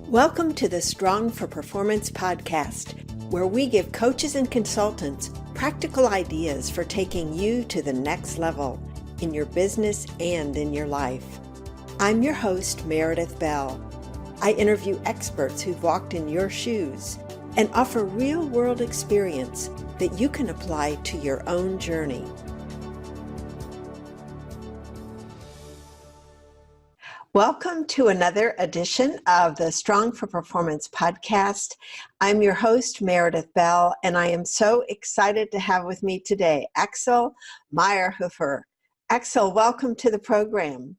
Welcome to the Strong for Performance podcast, where we give coaches and consultants practical ideas for taking you to the next level in your business and in your life. I'm your host, Meredith Bell. I interview experts who've walked in your shoes and offer real-world experience that you can apply to your own journey. Welcome to another edition of the Strong for Performance podcast. I'm your host, Meredith Bell, and I am so excited to have with me today Axel Meierhoefer. Axel, welcome to the program.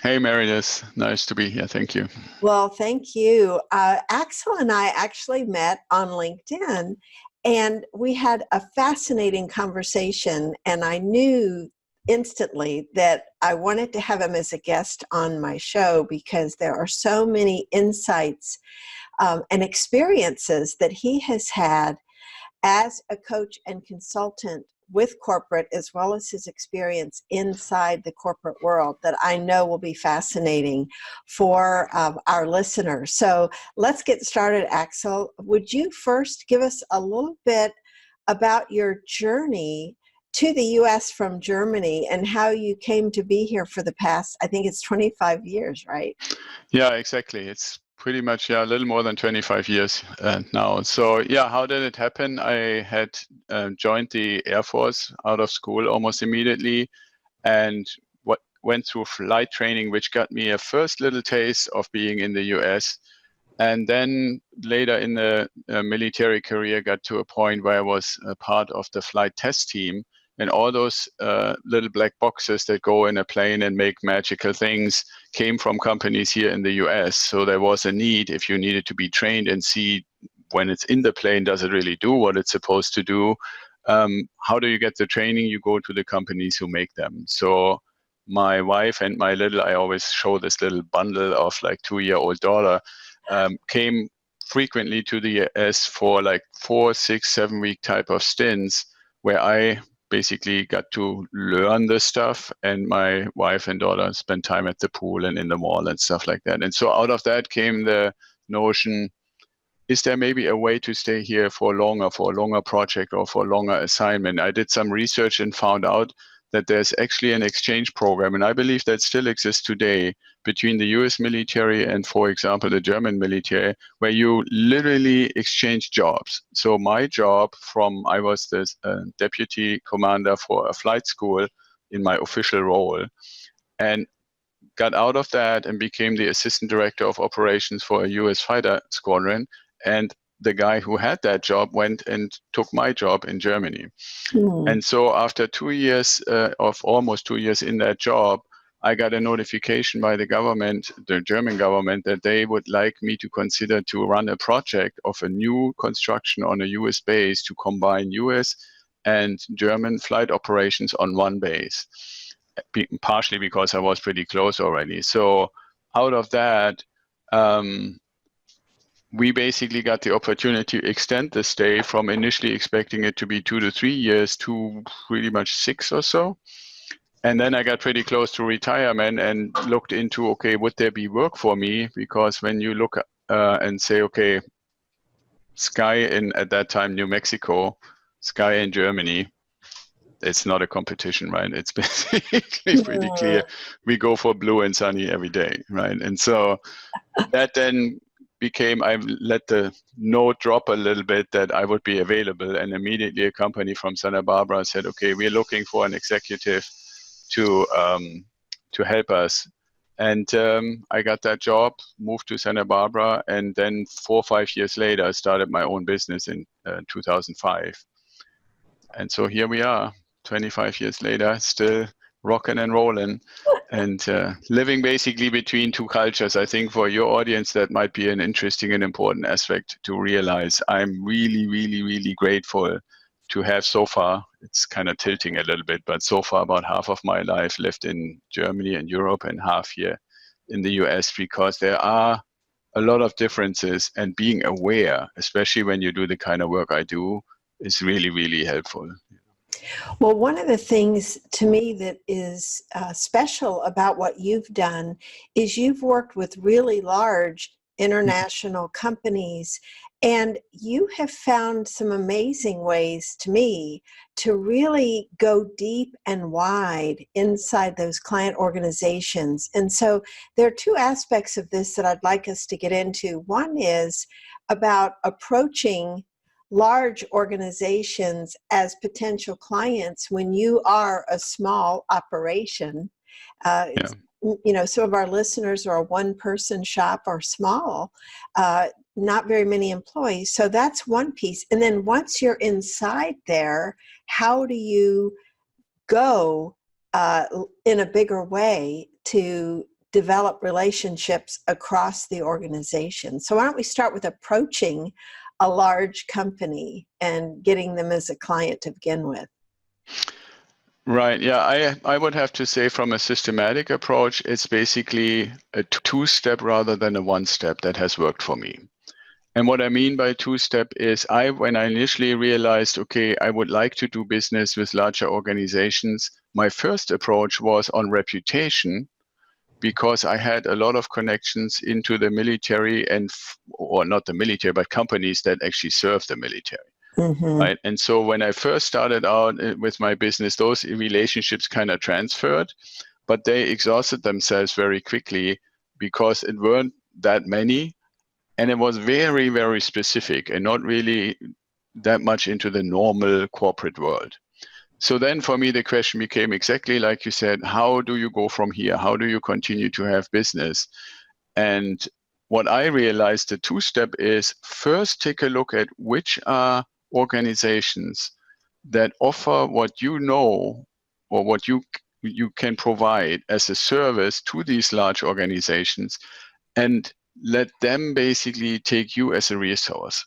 Hey, Meredith. Nice to be here. Thank you. Well, thank you. Axel and I actually met on LinkedIn, and we had a fascinating conversation, and I knew instantly that I wanted to have him as a guest on my show because there are so many insights and experiences that he has had as a coach and consultant with corporate, as well as his experience inside the corporate world, that I know will be fascinating for our listeners. So let's get started, Axel. Would you first give us a little bit about your journey to the U.S. from Germany and how you came to be here for the past, I think it's 25 years, right? Yeah, exactly. It's pretty much a little more than 25 years now. So how did it happen? I had joined the Air Force out of school almost immediately and went through flight training, which got me a first little taste of being in the U.S. And then later in the military career, got to a point where I was a part of the flight test team. And all those little black boxes that go in a plane and make magical things came from companies here in the US. So there was a need, if you needed to be trained and see when it's in the plane, does it really do what it's supposed to do? How do you get the training? You go to the companies who make them. So my wife and I always show this little bundle of like 2-year-old daughter, came frequently to the US for like 4, 6, 7-week type of stints where I basically got to learn the stuff, and my wife and daughter spent time at the pool and in the mall and stuff like that. And so out of that came the notion, is there maybe a way to stay here for a longer project or for a longer assignment? I did some research and found out that there's actually an exchange program, and I believe that still exists today between the US military and, for example, the German military, where you literally exchange jobs. So my job I was the deputy commander for a flight school in my official role, and got out of that and became the assistant director of operations for a US fighter squadron. And the guy who had that job went and took my job in Germany. And so after 2 years almost 2 years in that job, I got a notification by the government, the German government, that they would like me to consider to run a project of a new construction on a US base to combine US and German flight operations on one base, partially because I was pretty close already. So out of that, we basically got the opportunity to extend the stay from initially expecting it to be 2 to 3 years to pretty much 6 or so. And then I got pretty close to retirement and looked into, okay, would there be work for me? Because when you look and say, okay, Sky at that time, New Mexico, Sky in Germany, it's not a competition, right? It's basically pretty clear. We go for blue and sunny every day, right? And so that then I let the note drop a little bit that I would be available, and immediately a company from Santa Barbara said, okay, we're looking for an executive to help us. And I got that job, moved to Santa Barbara, and then 4 or 5 years later, I started my own business in 2005. And so here we are, 25 years later, still rocking and rolling. And living basically between two cultures. I think for your audience, that might be an interesting and important aspect to realize. I'm really, really, really grateful to have so far, it's kind of tilting a little bit, but so far about half of my life lived in Germany and Europe and half here in the US, because there are a lot of differences, and being aware, especially when you do the kind of work I do, is really, really helpful. Well, one of the things to me that is special about what you've done is you've worked with really large international companies. And you have found some amazing ways to me to really go deep and wide inside those client organizations. And so there are two aspects of this that I'd like us to get into. One is about approaching large organizations as potential clients when you are a small operation. Yeah. Some of our listeners are a one-person shop or small, not very many employees. So that's one piece. And then once you're inside there, how do you go in a bigger way to develop relationships across the organization? So why don't we start with approaching a large company and getting them as a client to begin with? Right. Yeah, I would have to say from a systematic approach, it's basically a two-step rather than a one-step that has worked for me. And what I mean by two-step is when I initially realized, okay, I would like to do business with larger organizations, my first approach was on reputation, because I had a lot of connections into the military or not the military, but companies that actually serve the military. Mm-hmm. Right. And so when I first started out with my business, those relationships kind of transferred, but they exhausted themselves very quickly because it weren't that many. And it was very, very specific and not really that much into the normal corporate world. So then for me, the question became exactly like you said, how do you go from here? How do you continue to have business? And what I realized the two-step is first take a look at which are organizations that offer what you know or what you can provide as a service to these large organizations, and let them basically take you as a resource.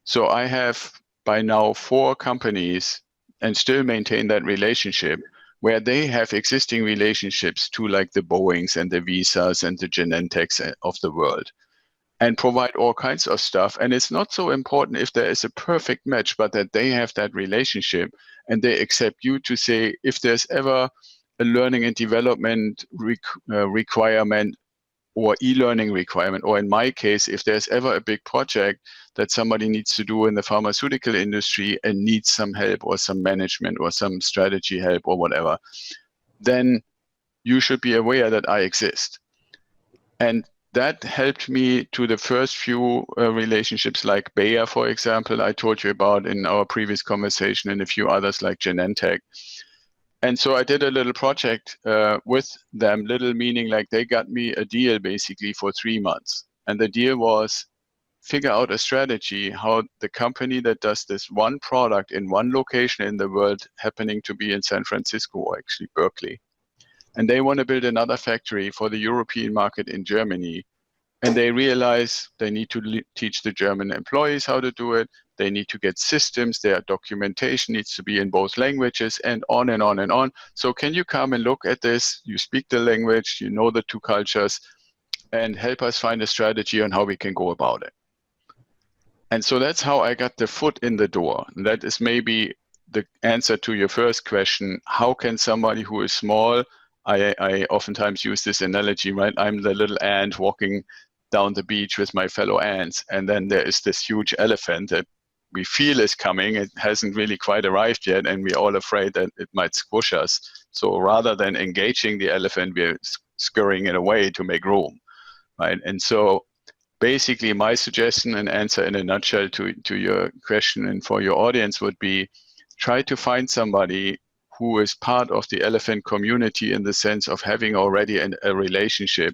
So I have by now 4 companies and still maintain that relationship where they have existing relationships to like the Boeings and the Visas and the Genentechs of the world, and provide all kinds of stuff. And it's not so important if there is a perfect match, but that they have that relationship and they accept you to say, if there's ever a learning and development requirement or e-learning requirement, or in my case, if there's ever a big project that somebody needs to do in the pharmaceutical industry and needs some help or some management or some strategy help or whatever, then you should be aware that I exist. And that helped me to the first few relationships like Bayer, for example, I told you about in our previous conversation, and a few others like Genentech. And so I did a little project with them, little meaning like they got me a deal basically for 3 months. And the deal was figure out a strategy how the company that does this one product in one location in the world, happening to be in San Francisco or actually Berkeley, and they want to build another factory for the European market in Germany. And they realize they need to teach the German employees how to do it. They need to get systems. Their documentation needs to be in both languages, and on and on and on. So can you come and look at this? You speak the language, you know the 2 cultures, and help us find a strategy on how we can go about it. And so that's how I got the foot in the door. And that is maybe the answer to your first question. How can somebody who is small, I oftentimes use this analogy, right? I'm the little ant walking down the beach with my fellow ants, and then there is this huge elephant that we feel is coming. It hasn't really quite arrived yet, and we're all afraid that it might squish us. So rather than engaging the elephant, we're scurrying it away to make room, right? And so basically my suggestion and answer in a nutshell to your question and for your audience would be, try to find somebody who is part of the elephant community in the sense of having already a relationship,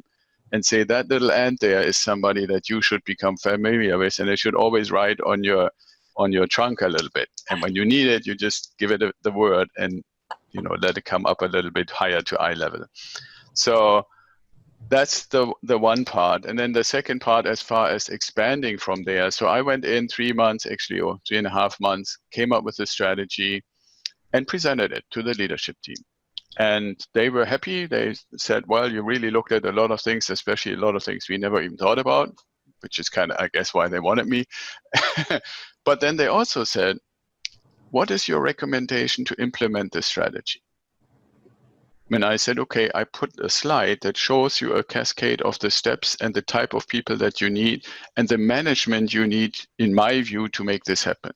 and say that little ant there is somebody that you should become familiar with, and it should always ride on your trunk a little bit. And when you need it, you just give it the word and let it come up a little bit higher to eye level. So that's the one part. And then the second part, as far as expanding from there. So I went in 3 months actually, or 3.5 months, came up with a strategy and presented it to the leadership team. And they were happy. They said, well, you really looked at a lot of things, especially a lot of things we never even thought about, which is kind of, I guess, why they wanted me. But then they also said, what is your recommendation to implement this strategy? when I said, okay, I put a slide that shows you a cascade of the steps and the type of people that you need and the management you need, in my view, to make this happen.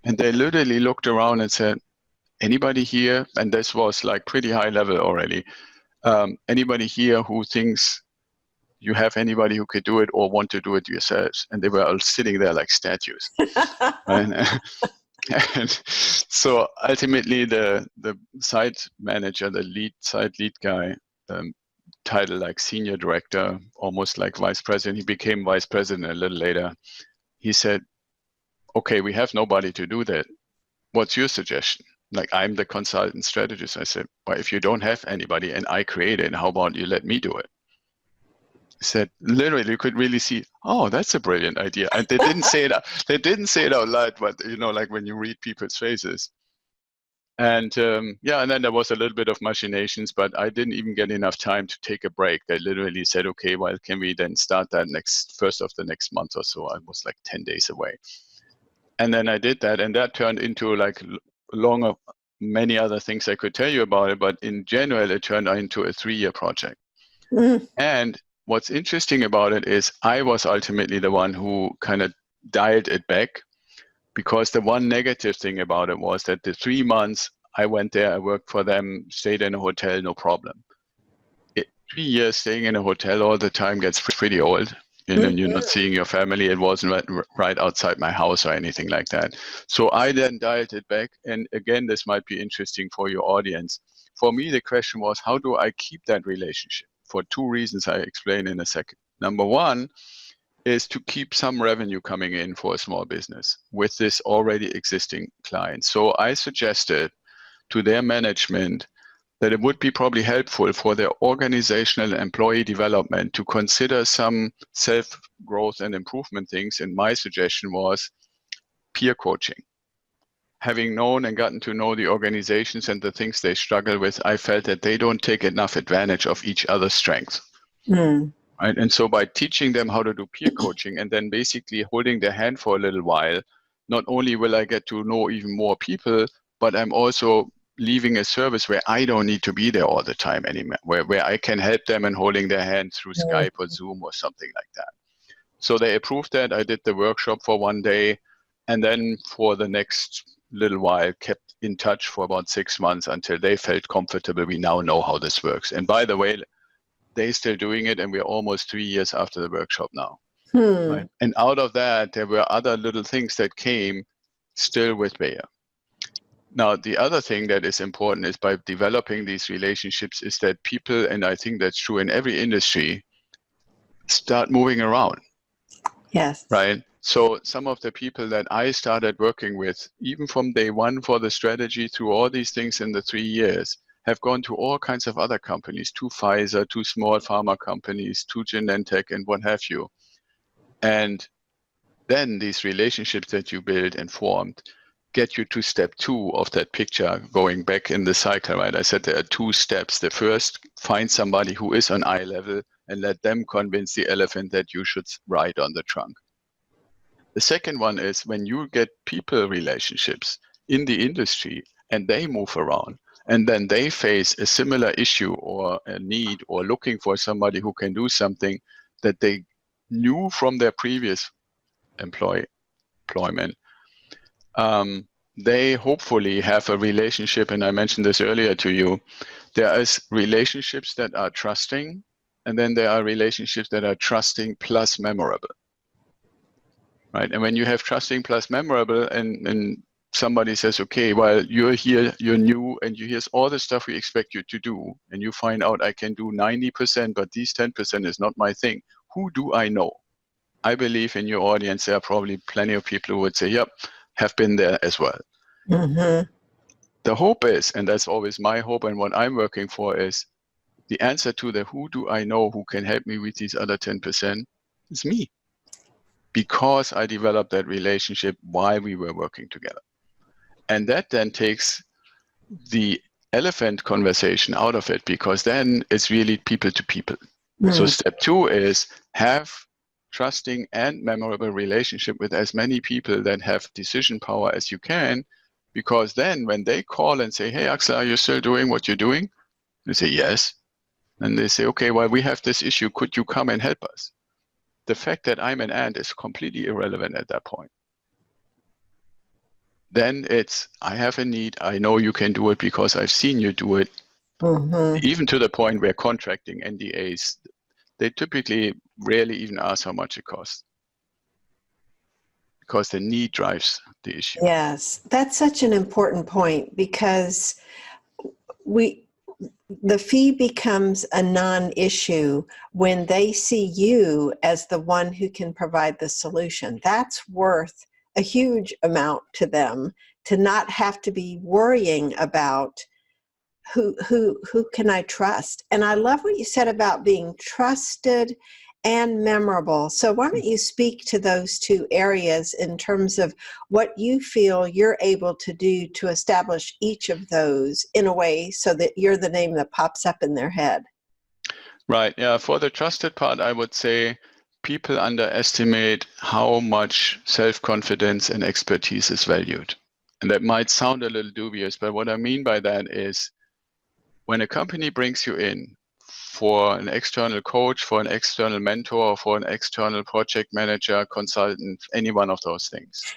And they literally looked around and said, anybody here, and this was like pretty high level already, anybody here who thinks you have anybody who could do it or want to do it yourselves? And they were all sitting there like statues. And so ultimately the site manager, the site lead guy, title like senior director, almost like vice president, he became vice president a little later. He said, okay, we have nobody to do that. What's your suggestion? Like, I'm the consultant strategist. I said, well, if you don't have anybody and I create it, how about you let me do it? He said, literally, you could really see, oh, that's a brilliant idea. And they didn't say it. They didn't say it out loud, but like when you read people's faces. And yeah, and then there was a little bit of machinations, but I didn't even get enough time to take a break. They literally said, okay, well, can we then start that first of the next month or so? I was like 10 days away. And then I did that, and that turned into like many other things I could tell you about it, but in general, it turned into a 3-year project. And what's interesting about it is I was ultimately the one who kind of dialed it back, because the one negative thing about it was that the 3 months I went there, I worked for them, stayed in a hotel, no problem. 3 years staying in a hotel all the time gets pretty old. And you're not seeing your family. It wasn't right outside my house or anything like that. So I then dialed it back. And again, this might be interesting for your audience. For me, the question was, how do I keep that relationship? For 2 reasons I explain in a second. Number one is to keep some revenue coming in for a small business with this already existing client. So I suggested to their management that it would be probably helpful for their organizational employee development to consider some self-growth and improvement things. And my suggestion was peer coaching. Having known and gotten to know the organizations and the things they struggle with, I felt that they don't take enough advantage of each other's strengths. Right? And so by teaching them how to do peer coaching and then basically holding their hand for a little while, not only will I get to know even more people, but I'm also leaving a service where I don't need to be there all the time anymore, where I can help them and holding their hand through Skype or Zoom or something like that. So they approved that. I did the workshop for 1 day, and then for the next little while kept in touch for about 6 months until they felt comfortable. We now know how this works. And by the way, they're still doing it, and we're almost 3 years after the workshop now. Right? And out of that, there were other little things that came still with Bayer. Now, the other thing that is important is by developing these relationships is that people, and I think that's true in every industry, start moving around. Yes. Right? So some of the people that I started working with, even from day one for the strategy through all these things in the 3 years, have gone to all kinds of other companies, to Pfizer, to small pharma companies, to Genentech and what have you. And then these relationships that you build and formed get you to step 2 of that picture, going back in the cycle, right? I said there are 2 steps. The first, find somebody who is on eye level and let them convince the elephant that you should ride on the trunk. The second one is when you get people relationships in the industry and they move around and then they face a similar issue or a need or looking for somebody who can do something that they knew from their previous employment, they hopefully have a relationship. And I mentioned this earlier to you. There is relationships that are trusting, and then there are relationships that are trusting plus memorable. Right? And when you have trusting plus memorable and somebody says, okay, well, you're here, you're new, and here's all the stuff we expect you to do, and you find out I can do 90%, but these 10% is not my thing. Who do I know? I believe in your audience, there are probably plenty of people who would say, yep, have been there as well. The hope is, and that's always my hope and what I'm working for, is the answer to the who do I know who can help me with these other 10% is me. Because I developed that relationship while we were working together. And that then takes the elephant conversation out of it, because then it's really people to people. So step 2 is have trusting and memorable relationship with as many people that have decision power as you can, because then when they call and say, hey, Axel, are you still doing what you're doing? They say, yes. And they say, okay, well, we have this issue. Could you come and help us? The fact that I'm an ant is completely irrelevant at that point. Then it's, I have a need. I know you can do it because I've seen you do it. Mm-hmm. Even to the point where contracting NDAs, they typically rarely even ask how much it costs, because the need drives the issue. Yes, that's such an important point, because the fee becomes a non-issue when they see you as the one who can provide the solution. That's worth a huge amount to them, to not have to be worrying about who can I trust. And I love what you said about being trusted and memorable. So why don't you speak to those two areas in terms of what you feel you're able to do to establish each of those in a way so that you're the name that pops up in their head? Right. Yeah. For the trusted part, I would say people underestimate how much self-confidence and expertise is valued. And that might sound a little dubious, but what I mean by that is, when a company brings you in for an external coach, for an external mentor, or for an external project manager, consultant, any one of those things,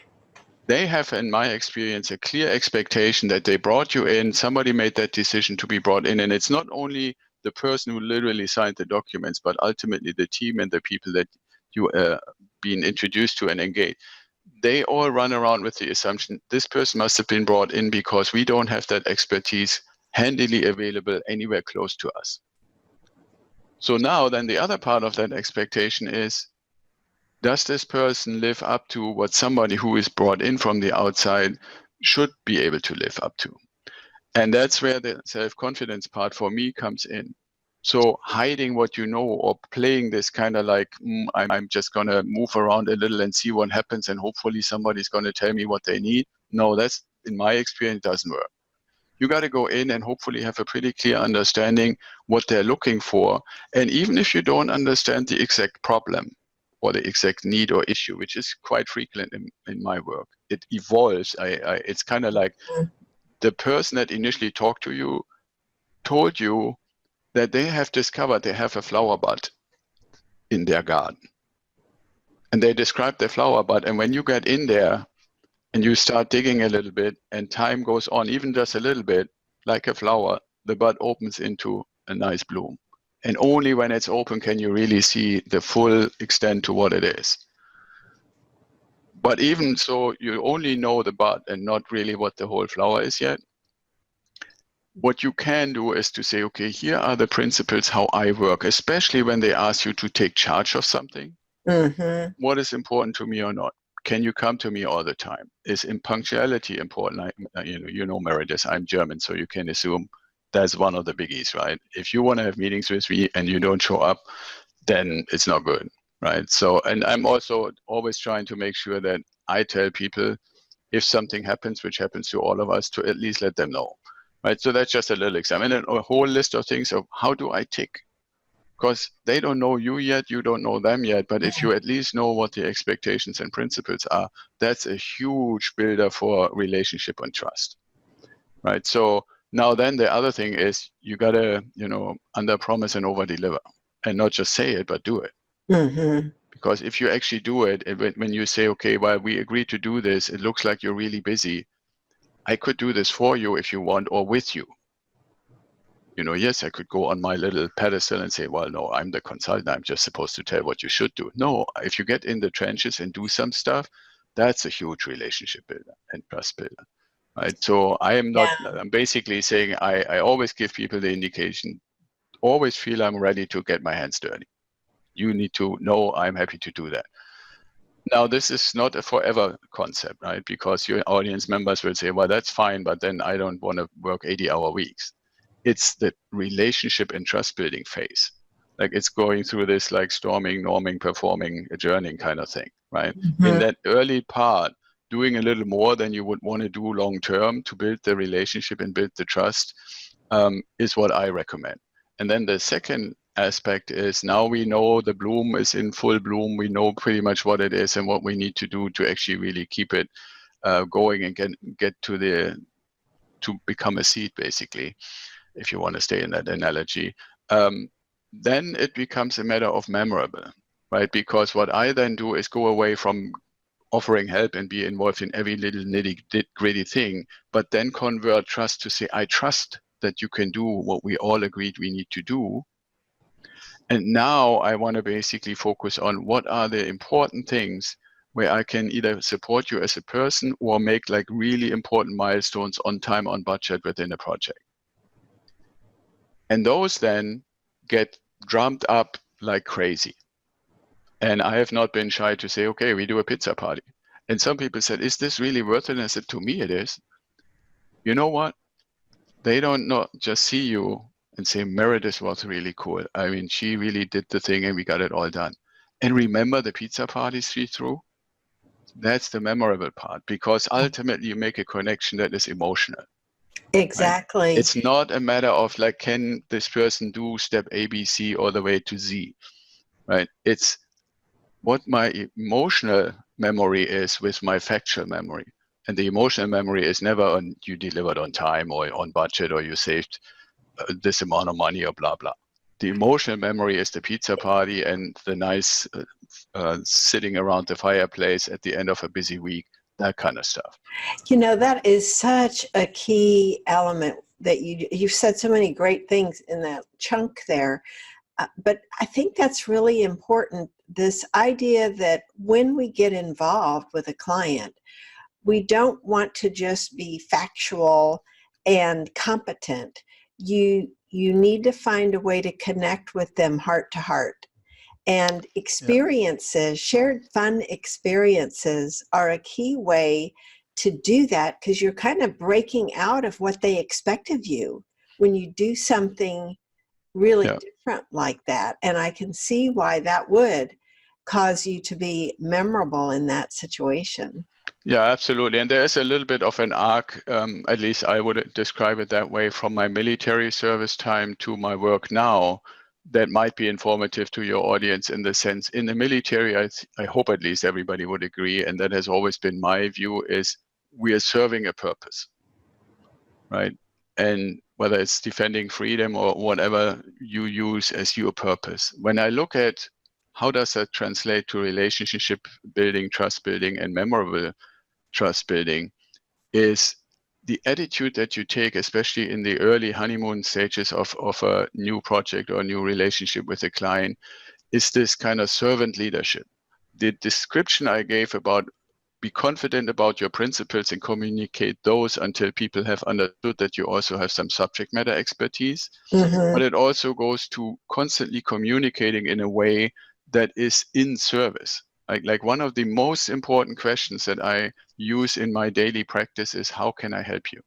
they have, in my experience, a clear expectation that they brought you in, somebody made that decision to be brought in, and it's not only the person who literally signed the documents, but ultimately the team and the people that you been introduced to and engaged. They all run around with the assumption this person must have been brought in because we don't have that expertise handily available anywhere close to us. So now then the other part of that expectation is, does this person live up to what somebody who is brought in from the outside should be able to live up to? And that's where the self-confidence part for me comes in. So hiding what you know, or playing this kind of like, I'm just going to move around a little and see what happens, and hopefully somebody's going to tell me what they need. No, that's, in my experience, doesn't work. You got to go in and hopefully have a pretty clear understanding what they're looking for. And even if you don't understand the exact problem or the exact need or issue, which is quite frequent in my work, it evolves. It's kind of like the person that initially talked to you told you that they have discovered they have a flower bud in their garden. And they described the flower bud. And when you get in there, and you start digging a little bit, and time goes on, even just a little bit, like a flower, the bud opens into a nice bloom. And only when it's open can you really see the full extent to what it is. But even so, you only know the bud and not really what the whole flower is yet. What you can do is to say, okay, here are the principles how I work, especially when they ask you to take charge of something. Mm-hmm. What is important to me or not? Can you come to me all the time? Is punctuality important? You know, Meredith, I'm German, so you can assume that's one of the biggies, right? If you want to have meetings with me and you don't show up, then it's not good, right? So, and I'm also always trying to make sure that I tell people if something happens, which happens to all of us, to at least let them know, right? So that's just a little example. And then a whole list of things of how do I tick? Because they don't know you yet, you don't know them yet, but if you at least know what the expectations and principles are, that's a huge builder for relationship and trust, right? So now then the other thing is you gotta, under promise and over deliver, and not just say it, but do it. Mm-hmm. Because if you actually do it, when you say, okay, well, we agreed to do this, it looks like you're really busy. I could do this for you if you want, or with you. Yes, I could go on my little pedestal and say, well, no, I'm the consultant. I'm just supposed to tell what you should do. No, if you get in the trenches and do some stuff, that's a huge relationship builder and trust builder, right? So I'm basically saying I always give people the indication, always feel I'm ready to get my hands dirty. You need to know I'm happy to do that. Now, this is not a forever concept, right? Because your audience members will say, well, that's fine, but then I don't want to work 80-hour weeks. It's the relationship and trust building phase. Like it's going through this like storming, norming, performing, adjourning kind of thing, right? Mm-hmm. In that early part, doing a little more than you would want to do long term to build the relationship and build the trust is what I recommend. And then the second aspect is now we know the bloom is in full bloom. We know pretty much what it is and what we need to do to actually really keep it going and get to become a seed basically. if you want to stay in that analogy, then it becomes a matter of memorable, right? Because what I then do is go away from offering help and be involved in every little nitty-gritty thing, but then convert trust to say, I trust that you can do what we all agreed we need to do. And now I want to basically focus on what are the important things where I can either support you as a person or make like really important milestones on time, on budget within a project. And those then get drummed up like crazy. And I have not been shy to say, okay, we do a pizza party. And some people said, is this really worth it? And I said, to me, it is. You know what? They don't not just see you and say, Meredith was really cool. I mean, she really did the thing and we got it all done. And remember the pizza parties we threw? That's the memorable part, because ultimately you make a connection that is emotional. Exactly. Right? It's not a matter of like, can this person do step A, B, C all the way to Z, right? It's what my emotional memory is with my factual memory. And the emotional memory is never on you delivered on time or on budget or you saved this amount of money or blah, blah. The emotional memory is the pizza party and the nice sitting around the fireplace at the end of a busy week, that kind of stuff. You know, that is such a key element that you've said so many great things in that chunk there. But I think that's really important, this idea that when we get involved with a client, we don't want to just be factual and competent. You need to find a way to connect with them heart to heart. And experiences, shared fun experiences are a key way to do that, because you're kind of breaking out of what they expect of you when you do something really different like that. And I can see why that would cause you to be memorable in that situation. Yeah, absolutely. And there is a little bit of an arc, at least I would describe it that way, from my military service time to my work now, that might be informative to your audience in the sense, in the military, I hope at least everybody would agree, and that has always been my view, is we are serving a purpose, right? And whether it's defending freedom or whatever you use as your purpose. When I look at how does that translate to relationship building, trust building, and memorable trust building, is the attitude that you take, especially in the early honeymoon stages of a new project or a new relationship with a client, is this kind of servant leadership. The description I gave about be confident about your principles and communicate those until people have understood that you also have some subject matter expertise. Mm-hmm. But it also goes to constantly communicating in a way that is in service. Like one of the most important questions that I use in my daily practice is, how can I help you?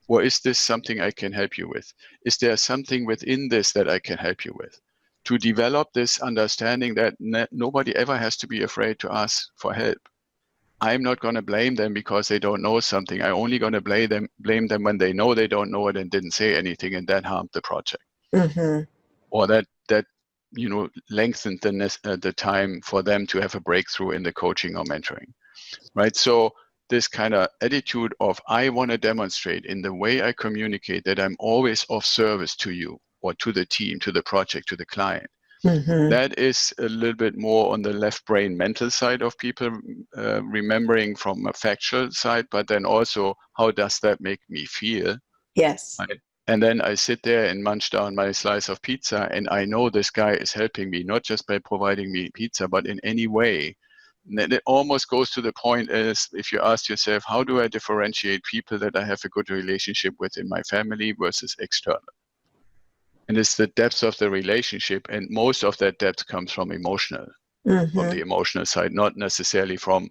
Or is this something I can help you with? Is there something within this that I can help you with? To develop this understanding that nobody ever has to be afraid to ask for help. I'm not going to blame them because they don't know something. I'm only going to blame them when they know they don't know it and didn't say anything, and that harmed the project. Mm-hmm. Or that lengthened the time for them to have a breakthrough in the coaching or mentoring, right? So this kind of attitude of, I want to demonstrate in the way I communicate that I'm always of service to you or to the team, to the project, to the client. Mm-hmm. That is a little bit more on the left brain mental side of people remembering from a factual side, but then also, how does that make me feel? Yes. Right? And then I sit there and munch down my slice of pizza, and I know this guy is helping me, not just by providing me pizza, but in any way. And it almost goes to the point as if you ask yourself, how do I differentiate people that I have a good relationship with in my family versus external? And it's the depth of the relationship, and most of that depth comes from emotional, from the emotional side, not necessarily from,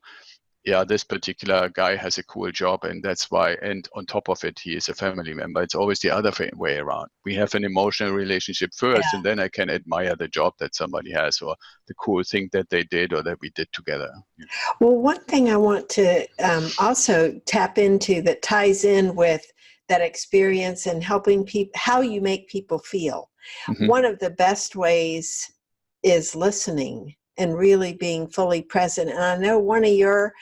this particular guy has a cool job and that's why, and on top of it, he is a family member. It's always the other way around. We have an emotional relationship first, and then I can admire the job that somebody has or the cool thing that they did or that we did together. Well, one thing I want to also tap into that ties in with that experience and helping people, how you make people feel. Mm-hmm. One of the best ways is listening and really being fully present. And I know one of your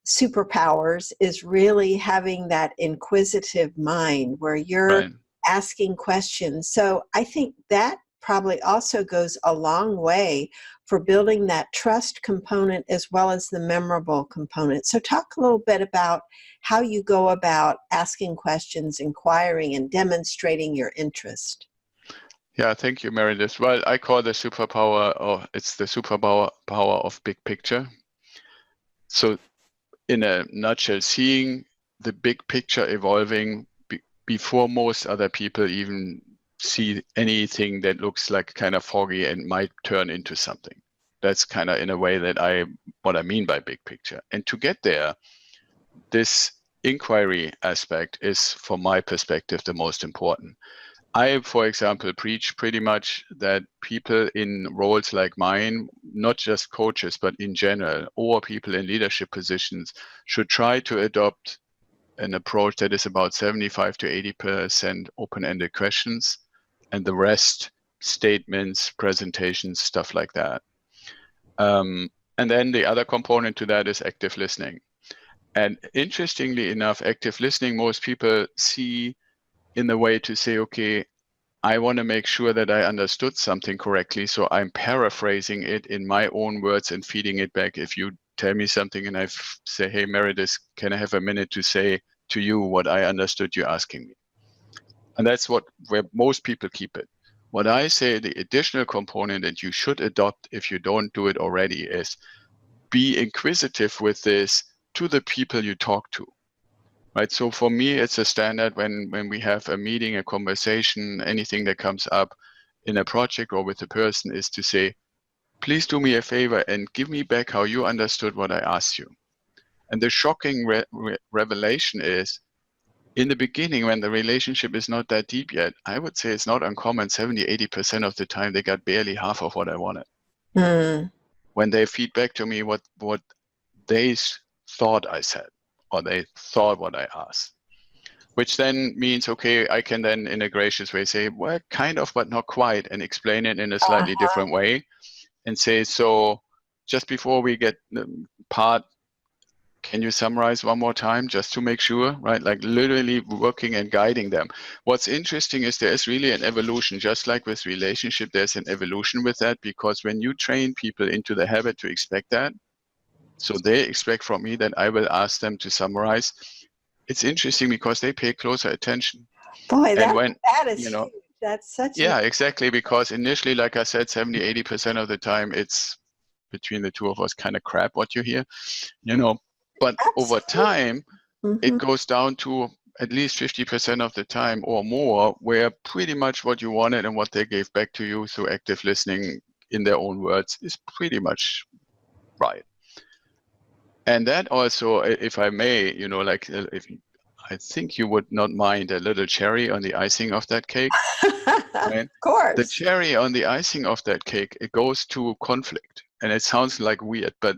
superpowers is really having that inquisitive mind where you're asking questions. So I think that probably also goes a long way for building that trust component as well as the memorable component. So talk a little bit about how you go about asking questions, inquiring, and demonstrating your interest. Yeah, thank you, Meredith. Well, I call the superpower, or it's the superpower power of big picture. So in a nutshell, seeing the big picture evolving before most other people even see anything that looks like kind of foggy and might turn into something. That's kind of in a way that what I mean by big picture. And to get there, this inquiry aspect is, from my perspective, the most important. I, for example, preach pretty much that people in roles like mine, not just coaches, but in general, or people in leadership positions, should try to adopt an approach that is about 75 to 80% open-ended questions, and the rest statements, presentations, stuff like that. And then the other component to that is active listening. And interestingly enough, active listening, most people see in the way to say, okay, I want to make sure that I understood something correctly. So I'm paraphrasing it in my own words and feeding it back. If you tell me something and I say, hey, Meredith, can I have a minute to say to you what I understood you asking me? And that's where most people keep it. What I say, the additional component that you should adopt if you don't do it already, is be inquisitive with this to the people you talk to. Right. So for me, it's a standard when we have a meeting, a conversation, anything that comes up in a project or with a person, is to say, please do me a favor and give me back how you understood what I asked you. And the shocking revelation is, in the beginning, when the relationship is not that deep yet, I would say it's not uncommon, 70, 80% of the time, they got barely half of what I wanted. When they feed back to me what they thought I said, or they thought what I asked, which then means, okay, I can then in a gracious way say, well, kind of, but not quite, and explain it in a slightly different way and say, so just before we get part, can you summarize one more time just to make sure, right? Like literally working and guiding them. What's interesting is there is really an evolution, just like with relationship, there's an evolution with that, because when you train people into the habit to expect that, so they expect from me that I will ask them to summarize. It's interesting because they pay closer attention. Boy, that is huge. That's such exactly, because initially, like I said, 70, 80% of the time, it's between the two of us kind of crap what you hear, but over time, it goes down to at least 50% of the time or more, where pretty much what you wanted and what they gave back to you through active listening in their own words is pretty much right. And that also, if I may, if I think you would not mind a little cherry on the icing of that cake. Right? Of course. The cherry on the icing of that cake, it goes to conflict. And it sounds like weird, but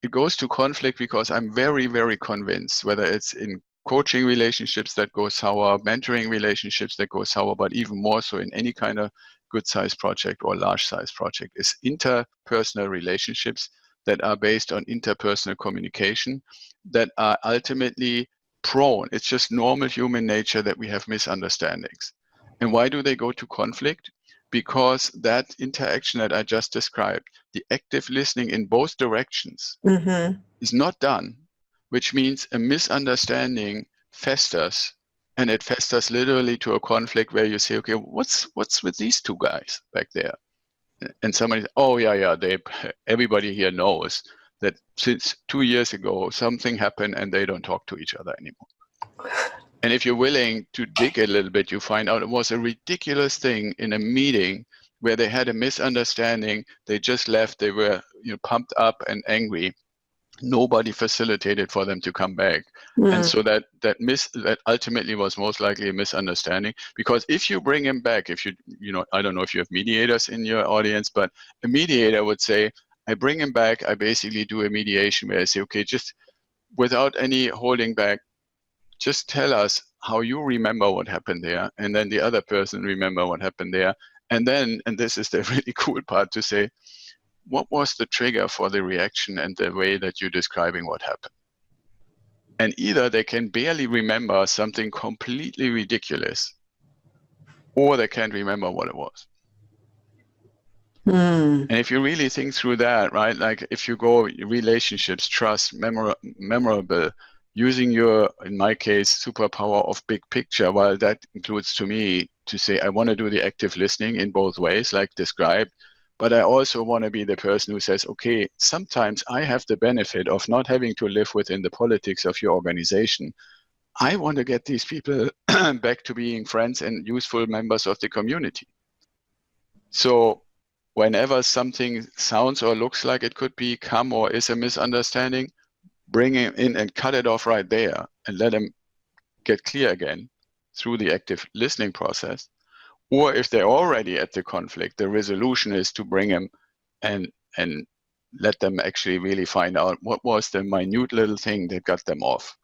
it goes to conflict because I'm very, very convinced, whether it's in coaching relationships that go sour, mentoring relationships that go sour, but even more so in any kind of good size project or large size project, is interpersonal relationships that are based on interpersonal communication that are ultimately prone. It's just normal human nature that we have misunderstandings. And why do they go to conflict? Because that interaction that I just described, the active listening in both directions, is not done, which means a misunderstanding festers, and it festers literally to a conflict where you say, okay, what's with these two guys back there? And somebody, oh yeah, everybody here knows that since 2 years ago, something happened and they don't talk to each other anymore. And if you're willing to dig a little bit, you find out it was a ridiculous thing in a meeting where they had a misunderstanding. They just left. They were pumped up and angry. Nobody facilitated for them to come back. And so that ultimately was most likely a misunderstanding, because if you bring him back, if I don't know if you have mediators in your audience, but a mediator would say, I bring him back, I basically do a mediation where I say, okay, just without any holding back, just tell us how you remember what happened there, and then the other person remember what happened there. And then, and this is the really cool part, to say, what was the trigger for the reaction and the way that you're describing what happened? And either they can barely remember something completely ridiculous, or they can't remember what it was. Mm. And if you really think through that, right, like if you go relationships, trust, memorable, using your, in my case, superpower of big picture, while that includes to me to say, I want to do the active listening in both ways, like described, but I also want to be the person who says, okay, sometimes I have the benefit of not having to live within the politics of your organization. I want to get these people back to being friends and useful members of the community. So whenever something sounds or looks like it could become or is a misunderstanding, bring him in and cut it off right there and let him get clear again through the active listening process. Or if they're already at the conflict, the resolution is to bring them and let them actually really find out what was the minute little thing that got them off.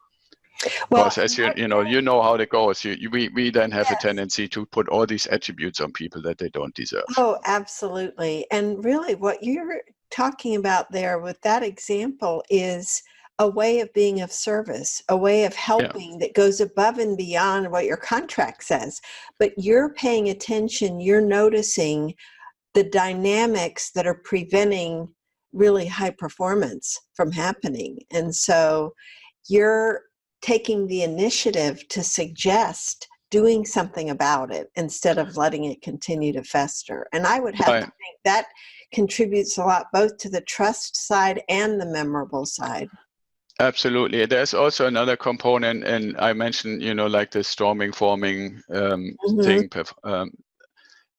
Well, Because as you know how it goes. We then have a yes. tendency to put all these attributes on people that they don't deserve. Oh, absolutely. And really, what you're talking about there with that example is a way of being of service, a way of helping that goes above and beyond what your contract says. But you're paying attention, you're noticing the dynamics that are preventing really high performance from happening. And so you're taking the initiative to suggest doing something about it instead of letting it continue to fester. And I would have to think that contributes a lot both to the trust side and the memorable side. Absolutely. There's also another component, and I mentioned, like the storming, forming thing.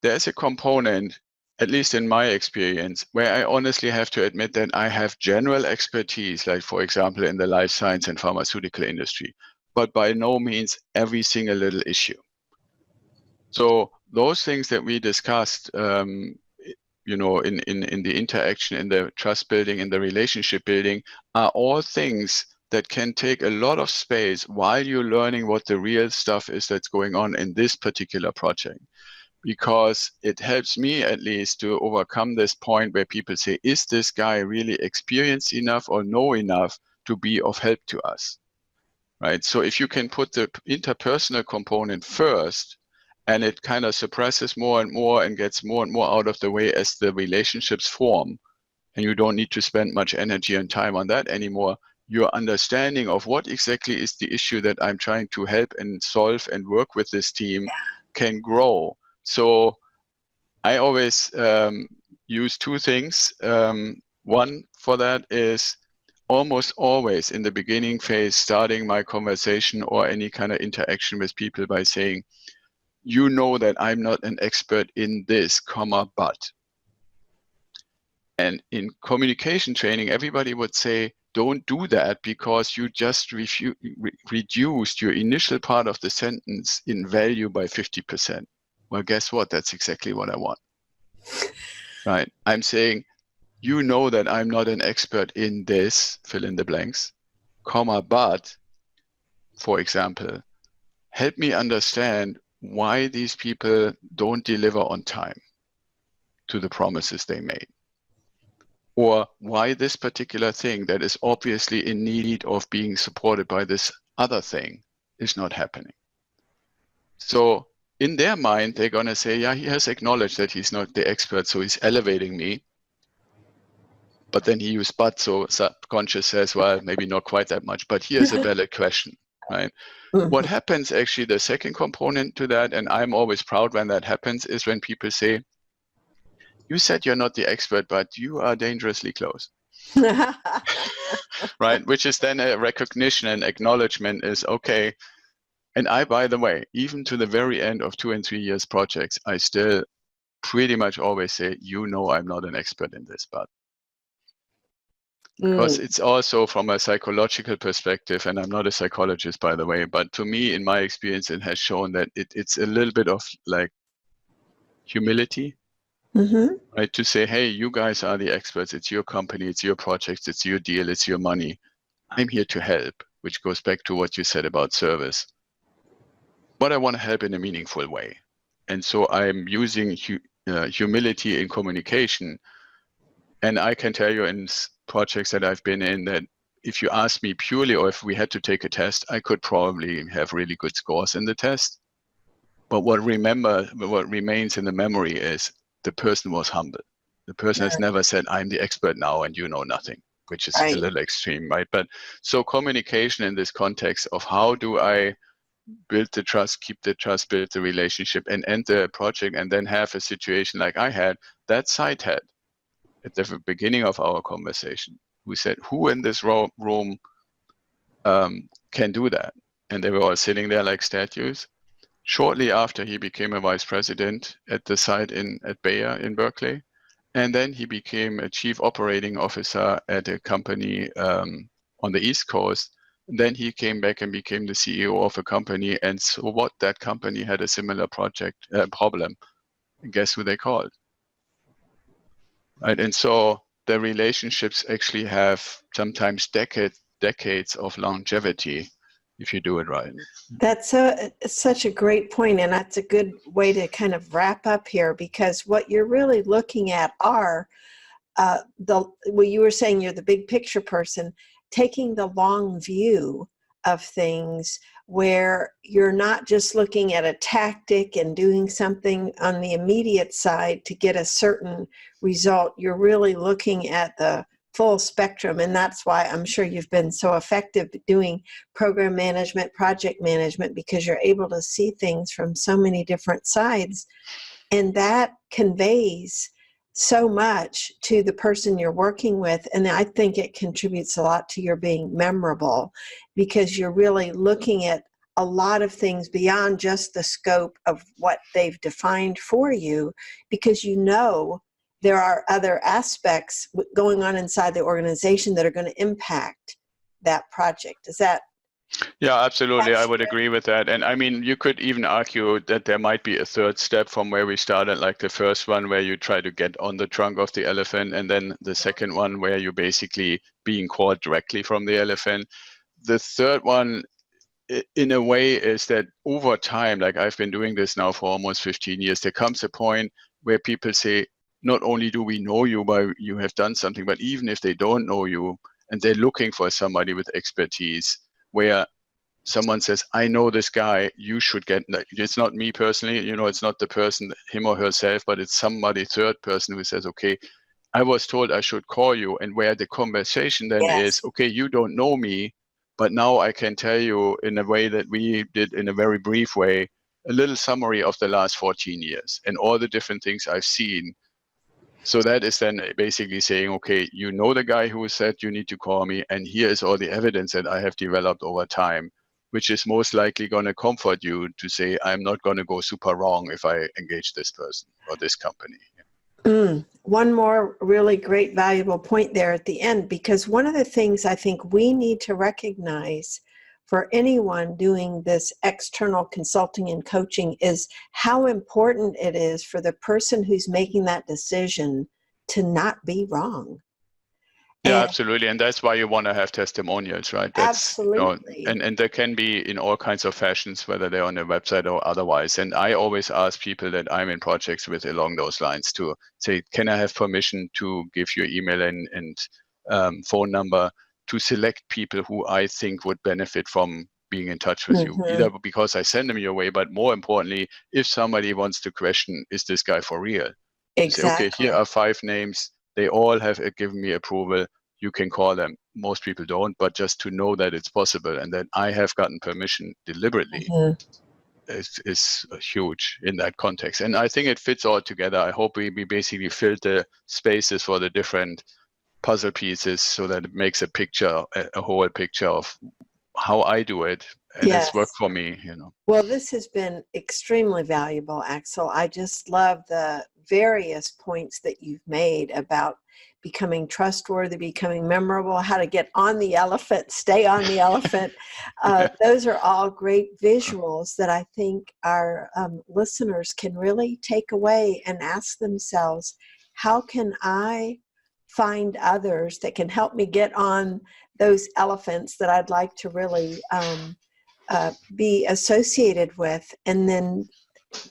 There's a component, at least in my experience, where I honestly have to admit that I have general expertise, like, for example, in the life science and pharmaceutical industry, but by no means every single little issue. So those things that we discussed, in the interaction, in the trust building, in the relationship building, are all things that can take a lot of space while you're learning what the real stuff is that's going on in this particular project. Because it helps me at least to overcome this point where people say, is this guy really experienced enough or know enough to be of help to us? Right? So if you can put the interpersonal component first, and it kind of suppresses more and more and gets more and more out of the way as the relationships form, and you don't need to spend much energy and time on that anymore, your understanding of what exactly is the issue that I'm trying to help and solve and work with this team can grow. So I always use two things. One for that is almost always in the beginning phase, starting my conversation or any kind of interaction with people by saying, you know that I'm not an expert in this, but. And in communication training, everybody would say, don't do that because you just reduced your initial part of the sentence in value by 50%. Well, guess what? That's exactly what I want. Right? I'm saying, you know that I'm not an expert in this, fill in the blanks, but, for example, help me understand why these people don't deliver on time to the promises they made. Or why this particular thing that is obviously in need of being supported by this other thing is not happening. So in their mind, they're going to say, yeah, he has acknowledged that he's not the expert, so he's elevating me. But then he used but, so subconscious says, well, maybe not quite that much, but here's a valid question, right? What happens actually, the second component to that, and I'm always proud when that happens, is when people say, you said you're not the expert, but you are dangerously close. Right? Which is then a recognition and acknowledgement is, okay. And I, by the way, even to the very end of 2 and 3 years projects, I still pretty much always say, you know, I'm not an expert in this, but. Because it's also from a psychological perspective, and I'm not a psychologist, by the way, but to me, in my experience, it has shown that it's a little bit of like humility, right? To say, hey, you guys are the experts. It's your company, it's your projects, it's your deal, it's your money. I'm here to help, which goes back to what you said about service. But I want to help in a meaningful way. And so I'm using humility in communication. And I can tell you in projects that I've been in that if you ask me purely, or if we had to take a test, I could probably have really good scores in the test. But what remains in the memory is the person was humble. The person has never said, I'm the expert now and you know nothing, which is a Right. little extreme, right? But so communication in this context of how do I build the trust, keep the trust, build the relationship, and end the project, and then have a situation like I had, that site head at the beginning of our conversation, who said, who in this room can do that? And they were all sitting there like statues. Shortly after, he became a vice president at the site at Bayer in Berkeley. And then he became a chief operating officer at a company on the East Coast. And then he came back and became the CEO of a company. And so what, that company had a similar problem. And guess who they called? Right? And so the relationships actually have sometimes decades of longevity if you do it right. That's such a great point, and that's a good way to kind of wrap up here, because what you're really looking at are you were saying you're the big picture person, taking the long view of things, where you're not just looking at a tactic and doing something on the immediate side to get a certain result. You're really looking at the full spectrum, and that's why I'm sure you've been so effective doing program management, project management, because you're able to see things from so many different sides, and that conveys so much to the person you're working with. And I think it contributes a lot to your being memorable, because you're really looking at a lot of things beyond just the scope of what they've defined for you, because you know there are other aspects going on inside the organization that are going to impact that project. Is that? Yeah, absolutely. I would agree with that. And I mean, you could even argue that there might be a third step from where we started, like the first one where you try to get on the trunk of the elephant, and then the second one where you're basically being called directly from the elephant. The third one, in a way, is that over time, like I've been doing this now for almost 15 years, there comes a point where people say, not only do we know you, but you have done something, but even if they don't know you and they're looking for somebody with expertise, where someone says, I know this guy, you should get, it's not me personally, it's not the person, him or herself, but it's somebody, third person who says, okay, I was told I should call you. And where the conversation then is, okay, you don't know me, but now I can tell you in a way that we did in a very brief way, a little summary of the last 14 years and all the different things I've seen. So that is then basically saying, okay, you know the guy who said you need to call me, and here is all the evidence that I have developed over time, which is most likely going to comfort you to say, I'm not going to go super wrong if I engage this person or this company. One more really great, valuable point there at the end, because one of the things I think we need to recognize for anyone doing this external consulting and coaching is how important it is for the person who's making that decision to not be wrong. Yeah, absolutely. And that's why you want to have testimonials, right? That's, absolutely. And there can be in all kinds of fashions, whether they're on a website or otherwise. And I always ask people that I'm in projects with along those lines to say, can I have permission to give you email and phone number to select people who I think would benefit from being in touch with you, either because I send them your way, but more importantly, if somebody wants to question, is this guy for real? Exactly. Say, okay, here are 5 names. They all have given me approval. You can call them. Most people don't, but just to know that it's possible and that I have gotten permission deliberately is huge in that context. And I think it fits all together. I hope we basically filled the spaces for the different puzzle pieces so that it makes a picture, a whole picture of how I do it. And it's worked for me, Well, this has been extremely valuable, Axel. I just love the various points that you've made about becoming trustworthy, becoming memorable, how to get on the elephant, stay on the elephant. Those are all great visuals that I think our listeners can really take away and ask themselves, how can I find others that can help me get on those elephants that I'd like to really be associated with? And then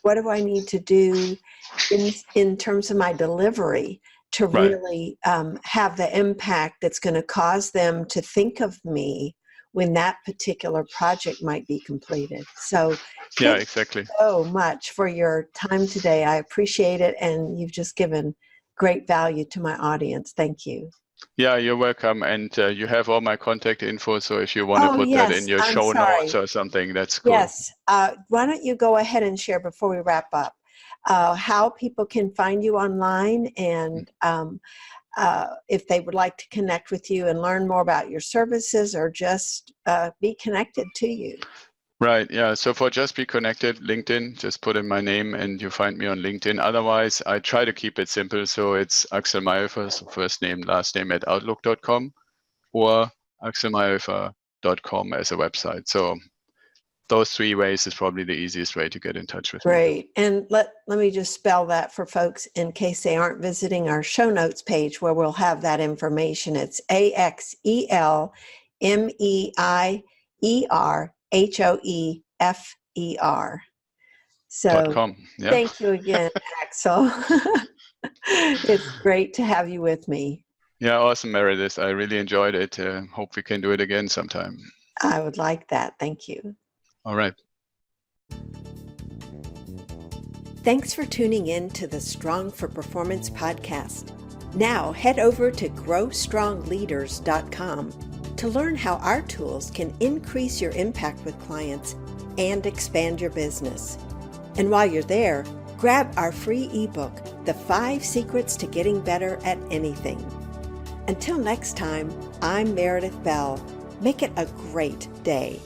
what do I need to do in terms of my delivery to really have the impact that's going to cause them to think of me when that particular project might be completed. So Yeah, thank exactly. you so much for your time today. I appreciate it, and you've just given great value to my audience. Thank you. Yeah, you're welcome. And you have all my contact info. So if you want to Oh, put that in yes, your I'm show notes sorry. or something, that's cool. Yes. Why don't you go ahead and share before we wrap up how people can find you online, and if they would like to connect with you and learn more about your services, or just be connected to you. Right. Yeah. So for Just Be Connected, LinkedIn, just put in my name and you find me on LinkedIn. Otherwise, I try to keep it simple. So it's Axel Meierhoefer, so first name, last name at outlook.com, or axelmeierhoefer.com as a website. So those 3 ways is probably the easiest way to get in touch with me. Great. And let me just spell that for folks in case they aren't visiting our show notes page, where we'll have that information. It's AxelMeierhoefer. So .com. Yeah. thank you again, Axel. It's great to have you with me. Yeah. Awesome, Meredith. I really enjoyed it. Hope we can do it again sometime. I would like that. Thank you. All right. Thanks for tuning in to the Strong for Performance podcast. Now head over to growstrongleaders.com to learn how our tools can increase your impact with clients and expand your business. And while you're there, grab our free ebook, The 5 Secrets to Getting Better at Anything. Until next time, I'm Meredith Bell. Make it a great day.